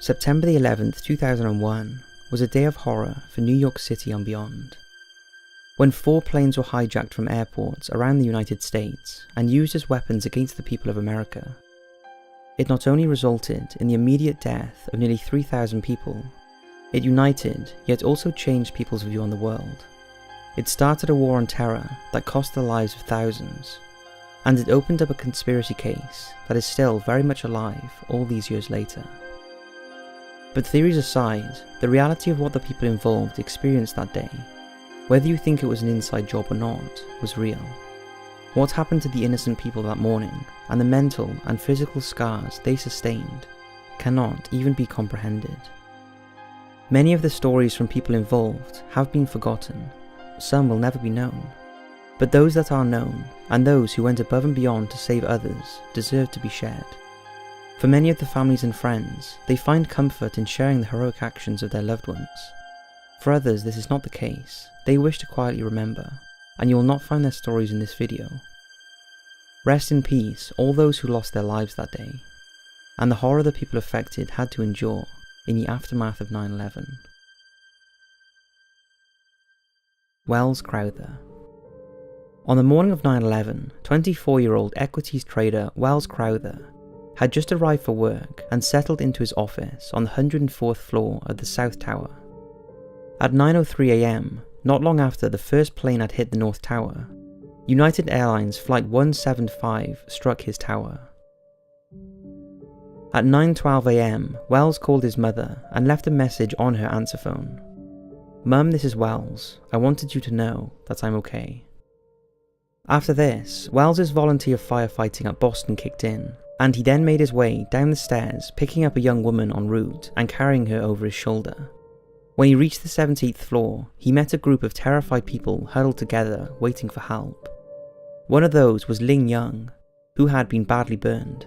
September the 11th, 2001 was a day of horror for New York City and beyond, when 4 planes were hijacked from airports around the United States and used as weapons against the people of America. It not only resulted in the immediate death of nearly 3,000 people, it united yet also changed people's view on the world. It started a war on terror that cost the lives of thousands, and it opened up a conspiracy case that is still very much alive all these years later. But theories aside, the reality of what the people involved experienced that day, whether you think it was an inside job or not, was real. What happened to the innocent people that morning, and the mental and physical scars they sustained, cannot even be comprehended. Many of the stories from people involved have been forgotten, some will never be known, but those that are known, and those who went above and beyond to save others, deserve to be shared. For many of the families and friends, they find comfort in sharing the heroic actions of their loved ones. For others this is not the case, they wish to quietly remember, and you will not find their stories in this video. Rest in peace all those who lost their lives that day, and the horror the people affected had to endure in the aftermath of 9/11. Welles Crowther. On the morning of 9/11, 24-year-old equities trader Welles Crowther had just arrived for work and settled into his office on the 104th floor of the South Tower. At 9:03 AM, not long after the first plane had hit the North Tower, United Airlines Flight 175 struck his tower. At 9:12 AM, Welles called his mother and left a message on her answer phone. "Mum, this is Welles. I wanted you to know that I'm okay." After this, Wells's volunteer firefighting at Boston kicked in, and he then made his way down the stairs, picking up a young woman en route and carrying her over his shoulder. When he reached the 17th floor, he met a group of terrified people huddled together, waiting for help. One of those was Ling Young, who had been badly burned.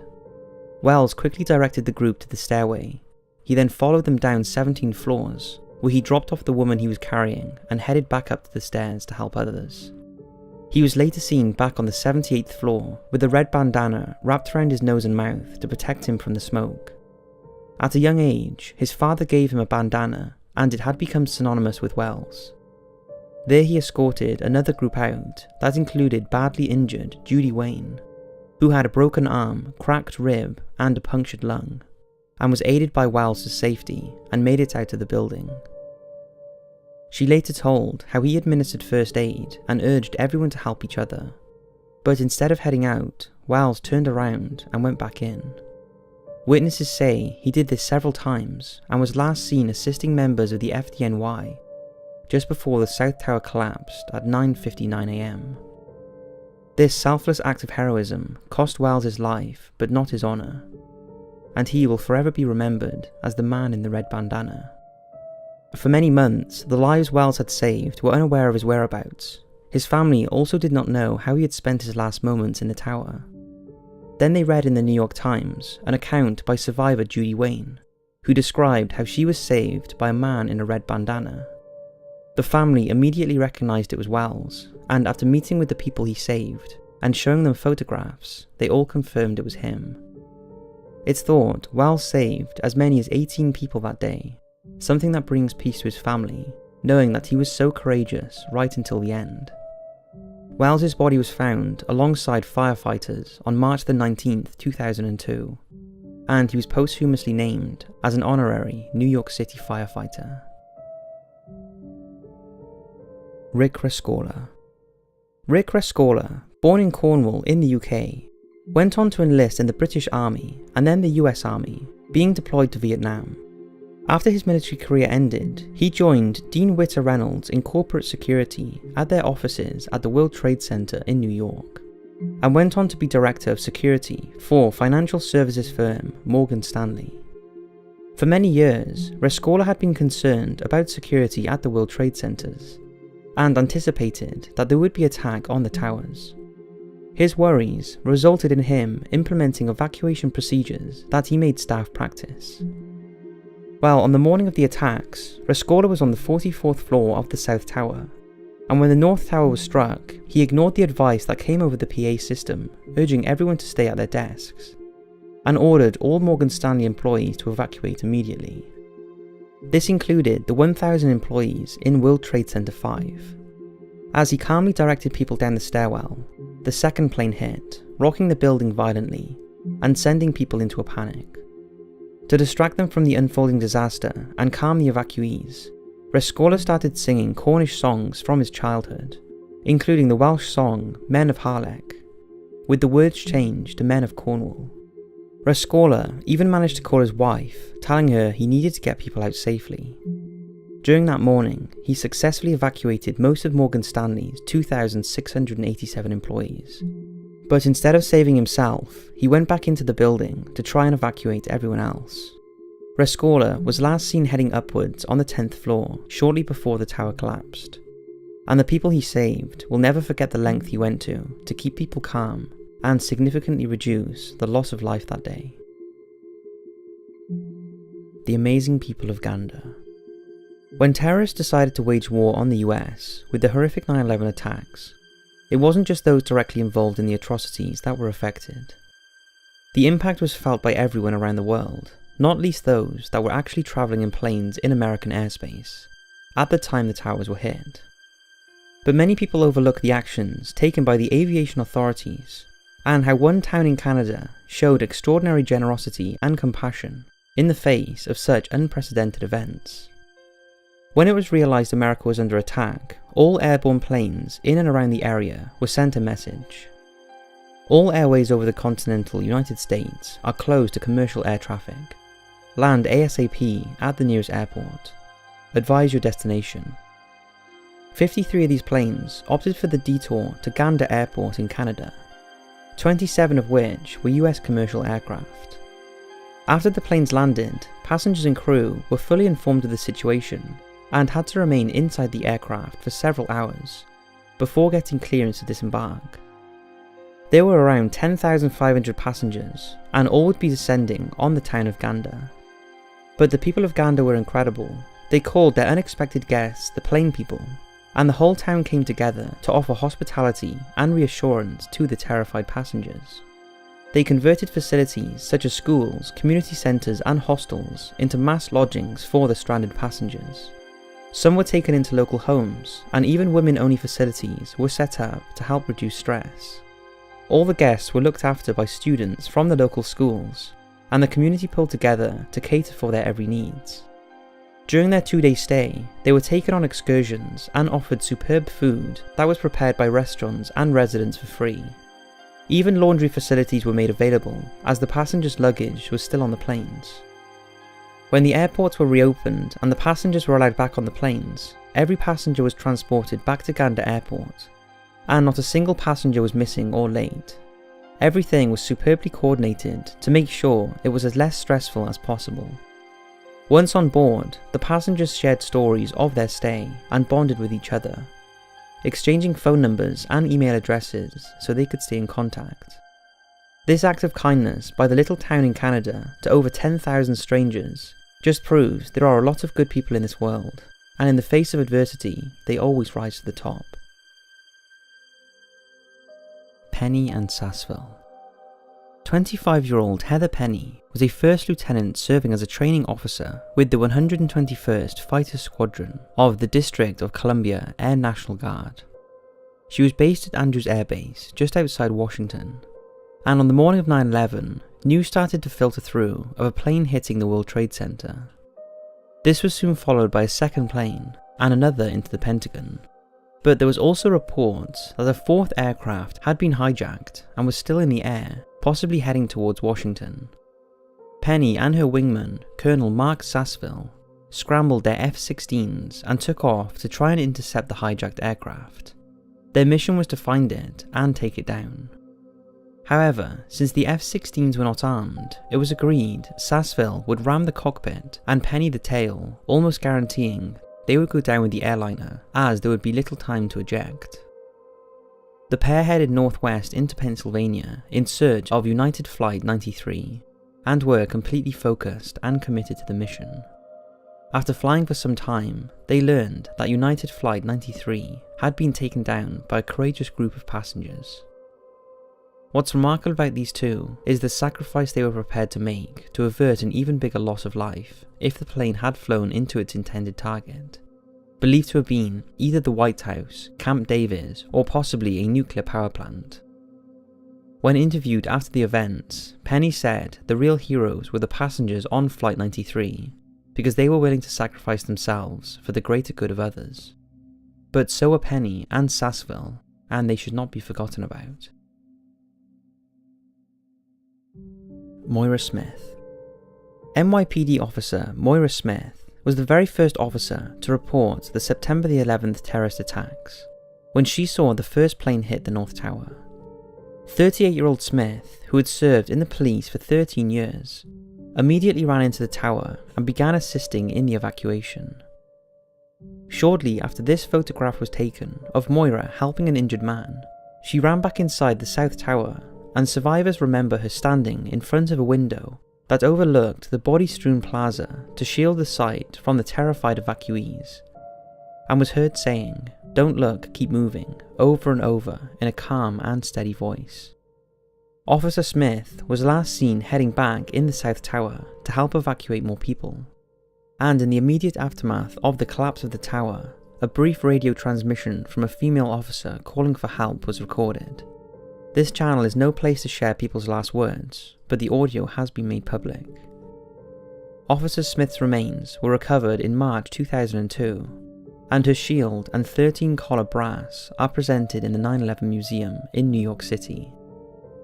Welles quickly directed the group to the stairway. He then followed them down 17 floors, where he dropped off the woman he was carrying and headed back up to the stairs to help others. He was later seen back on the 78th floor with a red bandana wrapped around his nose and mouth to protect him from the smoke. At a young age, his father gave him a bandana, and it had become synonymous with Welles. There he escorted another group out that included badly injured Judy Wayne, who had a broken arm, cracked rib, and a punctured lung, and was aided by Welles to safety and made it out of the building. She later told how he administered first aid and urged everyone to help each other, but instead of heading out, Welles turned around and went back in. Witnesses say he did this several times and was last seen assisting members of the FDNY just before the South Tower collapsed at 9:59 AM. This selfless act of heroism cost Welles his life but not his honour, and he will forever be remembered as the man in the red bandana. For many months, the lives Welles had saved were unaware of his whereabouts. His family also did not know how he had spent his last moments in the tower. Then they read in the New York Times an account by survivor Judy Wayne, who described how she was saved by a man in a red bandana. The family immediately recognised it was Welles, and after meeting with the people he saved and showing them photographs, they all confirmed it was him. It's thought Welles saved as many as 18 people that day, something that brings peace to his family, knowing that he was so courageous right until the end. Wells's body was found alongside firefighters on March the 19th, 2002, and he was posthumously named as an honorary New York City firefighter. Rick Rescorla. Rick Rescorla, born in Cornwall in the UK, went on to enlist in the British Army and then the US Army, being deployed to Vietnam. After his military career ended, he joined Dean Witter Reynolds in corporate security at their offices at the World Trade Center in New York, and went on to be director of security for financial services firm Morgan Stanley. For many years, Rescorla had been concerned about security at the World Trade Centers, and anticipated that there would be attack on the towers. His worries resulted in him implementing evacuation procedures that he made staff practice. Well, on the morning of the attacks, Rescorla was on the 44th floor of the South Tower, and when the North Tower was struck, he ignored the advice that came over the PA system, urging everyone to stay at their desks. and ordered all Morgan Stanley employees to evacuate immediately. This included the 1,000 employees in World Trade Center 5. As he calmly directed people down the stairwell, the second plane hit, rocking the building violently and sending people into a panic. To distract them from the unfolding disaster and calm the evacuees, Rescorla started singing Cornish songs from his childhood, including the Welsh song Men of Harlech, with the words changed to Men of Cornwall. Rescorla even managed to call his wife, telling her he needed to get people out safely. During that morning, he successfully evacuated most of Morgan Stanley's 2,687 employees. But instead of saving himself, he went back into the building to try and evacuate everyone else. Rescorla was last seen heading upwards on the 10th floor shortly before the tower collapsed, and the people he saved will never forget the length he went to keep people calm and significantly reduce the loss of life that day. The amazing people of Gander. When terrorists decided to wage war on the US with the horrific 9/11 attacks, it wasn't just those directly involved in the atrocities that were affected. The impact was felt by everyone around the world, not least those that were actually travelling in planes in American airspace at the time the towers were hit. But many people overlook the actions taken by the aviation authorities and how one town in Canada showed extraordinary generosity and compassion in the face of such unprecedented events. When it was realised America was under attack, all airborne planes in and around the area were sent a message. All airways over the continental United States are closed to commercial air traffic. Land ASAP at the nearest airport. Advise your destination. 53 of these planes opted for the detour to Gander Airport in Canada, 27 of which were US commercial aircraft. After the planes landed, passengers and crew were fully informed of the situation and had to remain inside the aircraft for several hours before getting clearance to disembark. There were around 10,500 passengers, and all would be descending on the town of Gander. But the people of Gander were incredible. They called their unexpected guests the Plane People, and the whole town came together to offer hospitality and reassurance to the terrified passengers. They converted facilities such as schools, community centres and hostels into mass lodgings for the stranded passengers. Some were taken into local homes, and even women-only facilities were set up to help reduce stress. All the guests were looked after by students from the local schools, and the community pulled together to cater for their every needs. During their 2-day stay, they were taken on excursions and offered superb food that was prepared by restaurants and residents for free. Even laundry facilities were made available, as the passengers' luggage was still on the planes. When the airports were reopened and the passengers were allowed back on the planes, every passenger was transported back to Gander Airport, and not a single passenger was missing or late. Everything was superbly coordinated to make sure it was as less stressful as possible. Once on board, the passengers shared stories of their stay and bonded with each other, exchanging phone numbers and email addresses so they could stay in contact. This act of kindness by the little town in Canada to over 10,000 strangers just proves there are a lot of good people in this world, and in the face of adversity, they always rise to the top. Penny and Sassville. 25-year-old Heather Penny was a first lieutenant serving as a training officer with the 121st Fighter Squadron of the District of Columbia Air National Guard. She was based at Andrews Air Base, just outside Washington, and on the morning of 9/11, news started to filter through of a plane hitting the World Trade Center. This was soon followed by a second plane, and another into the Pentagon. But there was also reports that a fourth aircraft had been hijacked and was still in the air, possibly heading towards Washington. Penny and her wingman, Colonel Mark Sassville, scrambled their F-16s and took off to try and intercept the hijacked aircraft. Their mission was to find it and take it down. However, since the F-16s were not armed, it was agreed Sassville would ram the cockpit and Penny the tail, almost guaranteeing they would go down with the airliner, as there would be little time to eject. The pair headed northwest into Pennsylvania in search of United Flight 93, and were completely focused and committed to the mission. After flying for some time, they learned that United Flight 93 had been taken down by a courageous group of passengers. What's remarkable about these two is the sacrifice they were prepared to make to avert an even bigger loss of life if the plane had flown into its intended target, believed to have been either the White House, Camp David, or possibly a nuclear power plant. When interviewed after the events, Penny said the real heroes were the passengers on Flight 93 because they were willing to sacrifice themselves for the greater good of others. But so were Penny and Sassville, and they should not be forgotten about. Moira Smith. NYPD officer Moira Smith was the very first officer to report the September the 11th terrorist attacks, when she saw the first plane hit the North Tower. 38-year-old Smith, who had served in the police for 13 years, immediately ran into the tower and began assisting in the evacuation. Shortly after this photograph was taken of Moira helping an injured man, she ran back inside the South Tower, and survivors remember her standing in front of a window that overlooked the body-strewn plaza to shield the site from the terrified evacuees, and was heard saying, "Don't look, keep moving," over and over in a calm and steady voice. Officer Smith was last seen heading back in the South Tower to help evacuate more people, and in the immediate aftermath of the collapse of the tower, a brief radio transmission from a female officer calling for help was recorded. This channel is no place to share people's last words, but the audio has been made public. Officer Smith's remains were recovered in March 2002, and her shield and 13-collar brass are presented in the 9/11 Museum in New York City.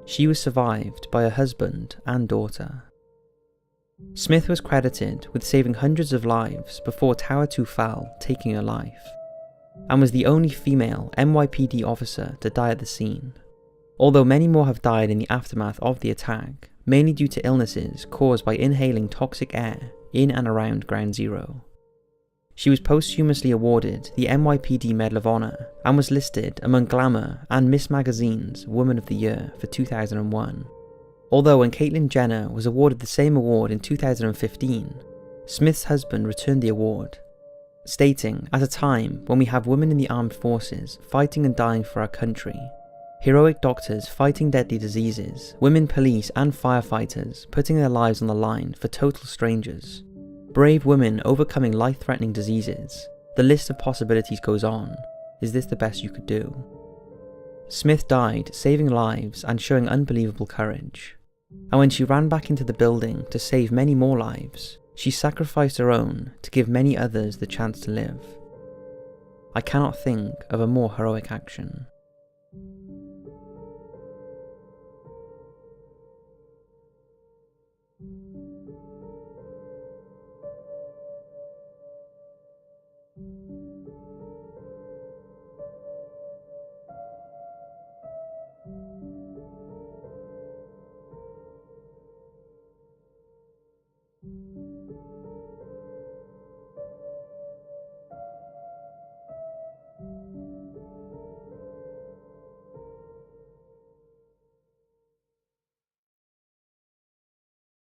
She was survived by her husband and daughter. Smith was credited with saving hundreds of lives before Tower 2 fell, taking her life, and was the only female NYPD officer to die at the scene, although many more have died in the aftermath of the attack, mainly due to illnesses caused by inhaling toxic air in and around Ground Zero. She was posthumously awarded the NYPD Medal of Honor and was listed among Glamour and Miss Magazine's Woman of the Year for 2001. Although when Caitlyn Jenner was awarded the same award in 2015, Smith's husband returned the award, stating, "At a time when we have women in the armed forces fighting and dying for our country, heroic doctors fighting deadly diseases, women police and firefighters putting their lives on the line for total strangers, brave women overcoming life-threatening diseases, the list of possibilities goes on. Is this the best you could do?" Smith died saving lives and showing unbelievable courage, and when she ran back into the building to save many more lives, she sacrificed her own to give many others the chance to live. I cannot think of a more heroic action.